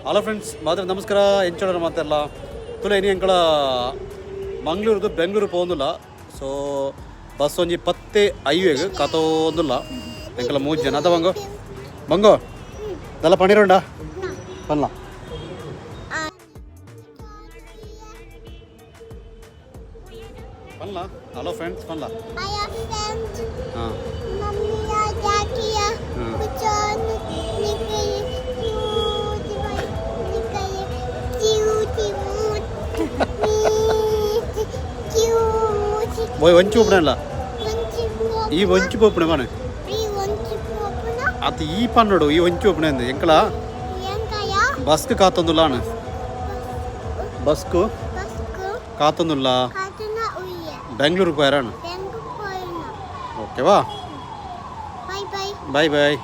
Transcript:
hello friends ಮಾತ್ರ ನಮಸ್ಕಾರ ಎಂಚೋಣ ಮಾತೆಲ್ಲ ತುಲೆ ಇನಿ ಎಂಕಳ ಮಂಗಳೂರು ಬೆಂಗಳೂರು ಪೋಂದುಲ್ಲ ಸೊ ಬಸ್ ಒಂಜಿ 15 ಕತೋಂದುಲ್ಲ ಎಂಕಲ 3 ಜನ ಅದ ಬಂಗೋ ದಲ್ಲ ಪಣಿರೋಂಡ ಪನ್ಲ ಪನ್ಲ ಹಲೋ ಫ್ರೆಂಡ್ಸ್ ಪನ್ಲ ಹಾಂ ಓಯ್ ಒಂಚು ಒಪ್ಪಣಲ್ಲ ಈ ಒಂಚು ಒಪ್ಪಣೆ ಮಾನೆ ಅದು ಈ ಪನ್ನೋಡು ಈ ಒಂಚು ಒಪ್ಪಣೆ ಅಂದೆ ಎಂಕಲ ಬಸ್ಕ್ ಕಾತೊಂದುಲ್ಲ ಬಸ್ಕು ಕಾತೊಂದುಲ್ಲ ಬೆಂಗಳೂರಿಗೆ పోయారాను ఓకేవా బాయ్ బాయ్